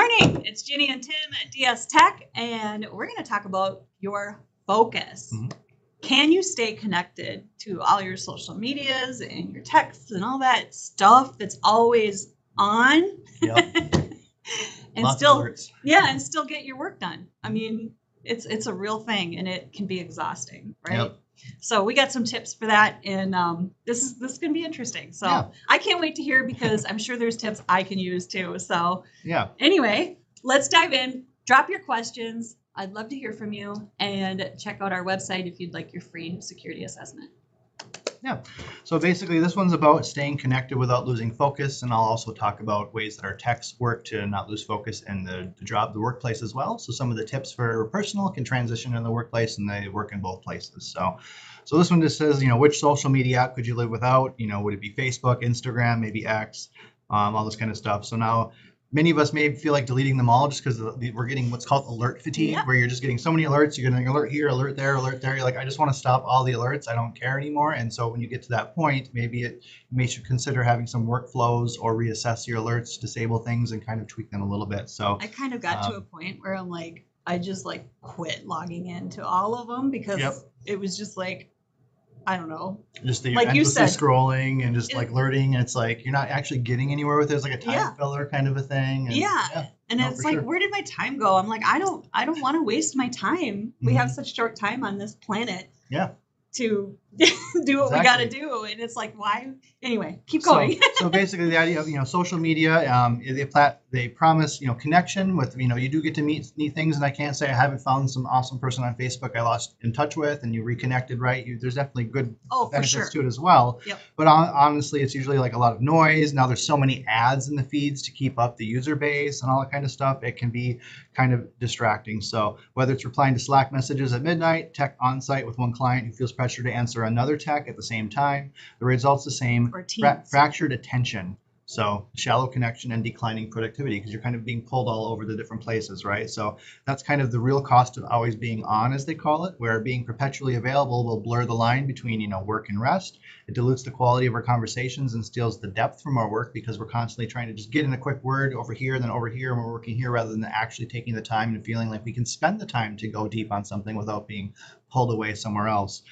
morning. It's Ginny and Tim at DS Tech, and we're going to talk about your focus. Mm-hmm. Can you stay connected to all your social medias and your texts and all that stuff that's always on? Yep. And Lots still, of alerts. Yeah, and still get your work done. I mean, it's a real thing, and it can be exhausting, right? Yep. So we got some tips for that, and this is going to be interesting. So yeah. I can't wait to hear, because I'm sure there's tips I can use too. So yeah. Anyway, let's dive in. Drop your questions. I'd love to hear from you, and check out our website if you'd like your free security assessment. Yeah. So basically, this one's about staying connected without losing focus, and I'll also talk about ways that our techs work to not lose focus in the the workplace as well. So some of the tips for personal can transition in the workplace, and they work in both places. So this one just says, which social media app could you live without? Would it be Facebook, Instagram, maybe X, all this kind of stuff. So now, many of us may feel like deleting them all just because we're getting what's called alert fatigue, where you're just getting so many alerts. You're getting alert here, alert there, alert there. You're like, I just want to stop all the alerts. I don't care anymore. And so when you get to that point, maybe you should consider having some workflows or reassess your alerts, disable things, and kind of tweak them a little bit. So I kind of got to a point where I'm like, I just quit logging into all of them, because it was just like, I don't know. Just the like endlessly you said, scrolling and just alerting, and it's like you're not actually getting anywhere with it. It's like a time filler kind of a thing. And, and it's like, where did my time go? I'm like, I don't want to waste my time. Mm-hmm. We have such short time on this planet. Yeah. To do what we got to do, and it's like, why? Anyway, keep going. So basically, the idea of social media, they promise connection with you do get to meet things, and I can't say I haven't found some awesome person on Facebook I lost in touch with, and you reconnected, right? There's definitely good benefits to it as well. Yep. But honestly, it's usually like a lot of noise. Now there's so many ads in the feeds to keep up the user base and all that kind of stuff. It can be kind of distracting. So whether it's replying to Slack messages at midnight, tech on site with one client who feels pressure to answer another tech at the same time, the result's the same. Fractured attention. So shallow connection and declining productivity, because you're kind of being pulled all over the different places, right? So that's kind of the real cost of always being on, as they call it, where being perpetually available will blur the line between, work and rest. It dilutes the quality of our conversations and steals the depth from our work, because we're constantly trying to just get in a quick word over here and then over here, and we're working here rather than actually taking the time and feeling like we can spend the time to go deep on something without being pulled away somewhere else.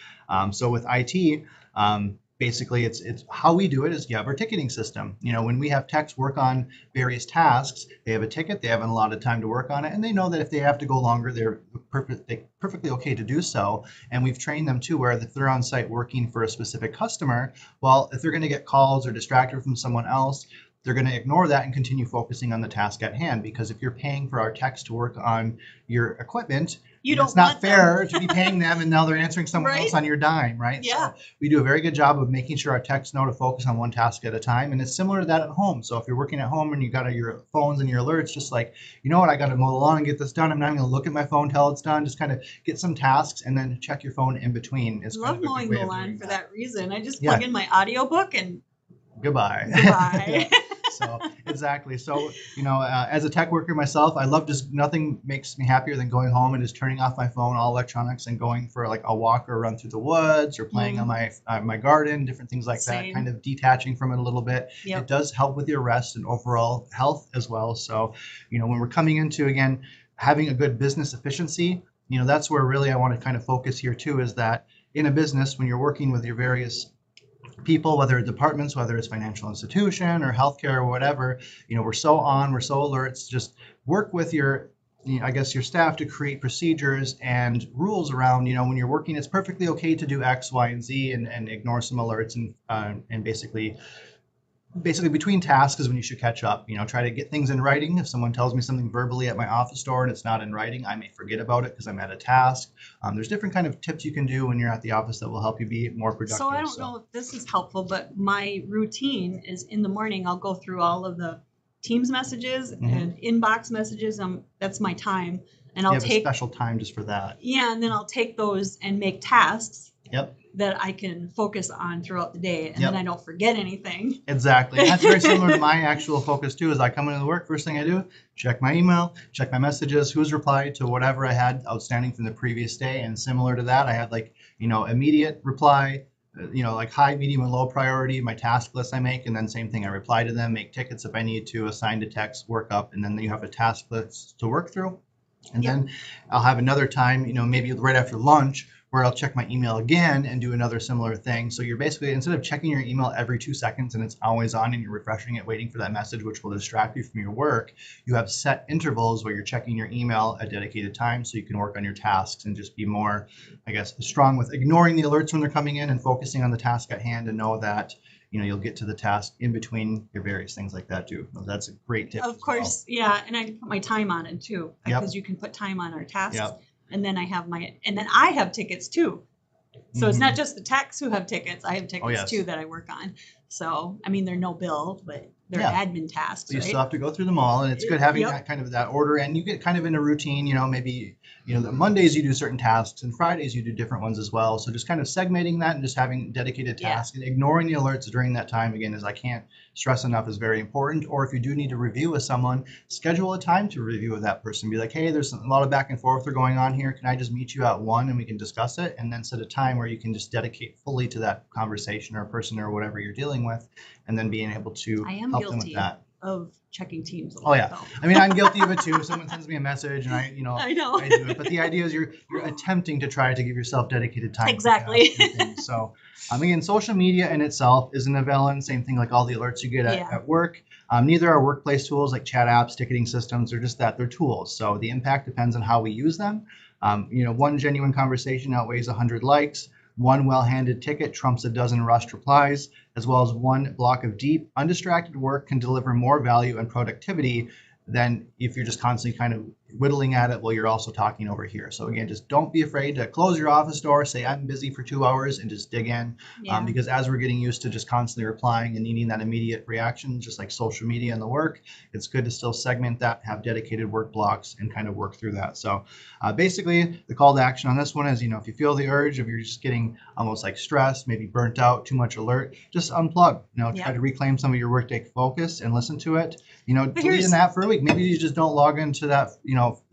So with IT, basically, it's how we do it is you have our ticketing system. When we have techs work on various tasks, they have a ticket, they have a lot of time to work on it, and they know that if they have to go longer, they're perfectly okay to do so. And we've trained them too, where if they're on site working for a specific customer, well, if they're going to get calls or distracted from someone else, they're going to ignore that and continue focusing on the task at hand. Because if you're paying for our techs to work on your equipment, it's not fair to be paying them and now they're answering someone else on your dime, right? Yeah. So we do a very good job of making sure our techs know to focus on one task at a time. And it's similar to that at home. So if you're working at home and you got your phones and your alerts, just like, I got to mow the lawn and get this done. I'm not going to look at my phone till it's done. Just kind of get some tasks and then check your phone in between. I love mowing the lawn for that reason. I just plug in my audiobook and goodbye. Goodbye. So exactly. So, as a tech worker myself, I love nothing makes me happier than going home and just turning off my phone, all electronics, and going for like a walk or a run through the woods or playing on my garden, different things like that, kind of detaching from it a little bit. Yep. It does help with your rest and overall health as well. So, when we're coming into, again, having a good business efficiency, that's where really I want to kind of focus here too, is that in a business, when you're working with your various people, whether it's departments, whether it's financial institution or healthcare or whatever, we're so alert. Just work with your staff to create procedures and rules around, when you're working, it's perfectly okay to do X, Y, and Z and ignore some alerts and basically between tasks is when you should catch up. Try to get things in writing. If someone tells me something verbally at my office door and it's not in writing, I may forget about it because I'm at a task. There's different kind of tips you can do when you're at the office that will help you be more productive. So I don't know if this is helpful, but my routine is in the morning, I'll go through all of the Teams messages and inbox messages. That's my time. And I'll take a special time just for that. Yeah, and then I'll take those and make tasks. Yep. That I can focus on throughout the day, and then I don't forget anything. Exactly. And that's very similar to my actual focus too. As I come into work, first thing I do, check my email, check my messages, who's replied to whatever I had outstanding from the previous day. And similar to that, I had immediate reply, like high, medium, and low priority, my task list I make, and then same thing, I reply to them, make tickets if I need to, assign to text, work up, and then you have a task list to work through. And then I'll have another time, maybe right after lunch, where I'll check my email again and do another similar thing. So you're basically, instead of checking your email every 2 seconds and it's always on and you're refreshing it, waiting for that message, which will distract you from your work, you have set intervals where you're checking your email at dedicated times so you can work on your tasks and just be more, I guess, strong with ignoring the alerts when they're coming in and focusing on the task at hand, and know that you'll get to the task in between your various things like that too. So that's a great tip. Of course, yeah, and I put my time on it too, because you can put time on our tasks. Yep. And then I have tickets too. So it's not just the techs who have tickets. I have tickets too that I work on. So, I mean, they're no bill, but they're admin tasks. So you still have to go through them all, and it's good having that kind of that order, and you get kind of in a routine, maybe, the Mondays you do certain tasks and Fridays you do different ones as well. So just kind of segmenting that and just having dedicated tasks and ignoring the alerts during that time, again, as I can't stress enough, is very important. Or if you do need to review with someone, schedule a time to review with that person. Be like, hey, there's a lot of back and forth going on here. Can I just meet you at 1 and we can discuss it? And then set a time where you can just dedicate fully to that conversation or person or whatever you're dealing with, and then being able to help them with that. Of checking Teams. I mean, I'm guilty of it too. If someone sends me a message and I know, I do it. But the idea is you're attempting to try to give yourself dedicated time. Exactly. So, again, social media in itself isn't a villain. Same thing like all the alerts you get at work. Neither are workplace tools like chat apps, ticketing systems. They're just that. They're tools. So the impact depends on how we use them. One genuine conversation outweighs 100 likes. One well-handed ticket trumps a dozen rushed replies, as well as one block of deep, undistracted work can deliver more value and productivity than if you're just constantly kind of whittling at it while you're also talking over here. So again, just don't be afraid to close your office door, say I'm busy for 2 hours, and just dig in. Because as we're getting used to just constantly replying and needing that immediate reaction, just like social media and the work, it's good to still segment that, have dedicated work blocks, and kind of work through that. So basically, the call to action on this one is, if you feel the urge, if you're just getting almost like stressed, maybe burnt out, too much alert, just unplug. Try to reclaim some of your workday focus and listen to it. Delete an app for a week. Maybe you just don't log into that,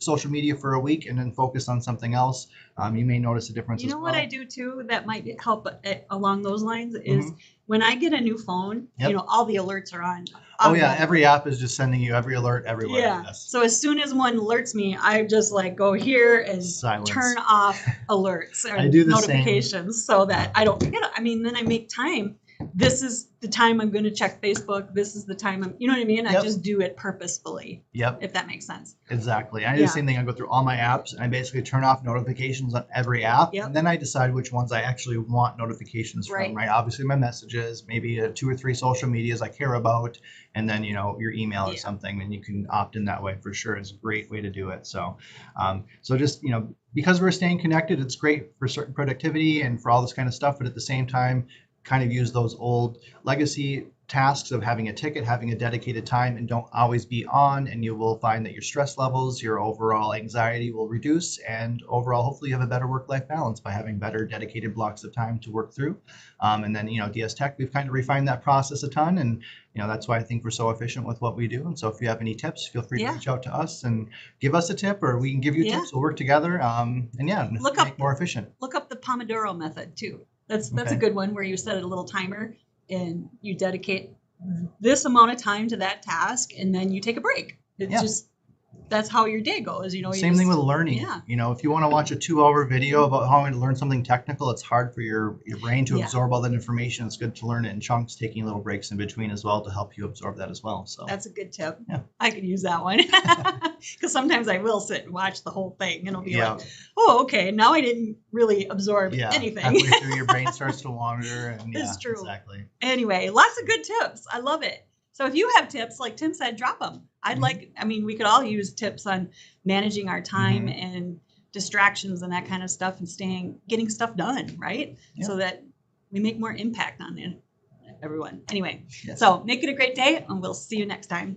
social media for a week and then focus on something else. You may notice a difference. What I do too that might help along those lines is when I get a new phone, all the alerts are on. Every app is just sending you every alert everywhere. Yes. So as soon as one alerts me, I just go here and turn off alerts or notifications so that I don't forget it. I mean, then I make time. This is the time I'm going to check Facebook. This is the time you know what I mean? I just do it purposefully. If that makes sense. Exactly. I do the same thing. I go through all my apps and I basically turn off notifications on every app. And then I decide which ones I actually want notifications from, right? Obviously my messages, maybe 2 or 3 social medias I care about, and then, your email or something, and you can opt in that way for sure. It's a great way to do it. So, just, because we're staying connected, it's great for certain productivity and for all this kind of stuff. But at the same time, kind of use those old legacy tasks of having a ticket, having a dedicated time, and don't always be on, and you will find that your stress levels, your overall anxiety will reduce, and overall hopefully you have a better work-life balance by having better dedicated blocks of time to work through. And then DS Tech, we've kind of refined that process a ton, and that's why I think we're so efficient with what we do. And so if you have any tips, feel free to reach out to us and give us a tip, or we can give you tips. We'll work together and make more efficient. Look up the Pomodoro method too. That's a good one, where you set a little timer and you dedicate this amount of time to that task, and then you take a break. It's just, that's how your day goes. Same thing with learning. If you want to watch a 2-hour video about how to learn something technical, it's hard for your brain to absorb all that information. It's good to learn it in chunks, taking little breaks in between as well to help you absorb that as well. So that's a good tip. I could use that one, because sometimes I will sit and watch the whole thing, and it'll be like, oh, okay, now I didn't really absorb anything. Halfway through, your brain starts to wander. And it's true. Exactly. Anyway, lots of good tips. I love it. So if you have tips, like Tim said, drop them. We could all use tips on managing our time and distractions and that kind of stuff, and getting stuff done, right? So that we make more impact on everyone. Anyway, so make it a great day, and we'll see you next time.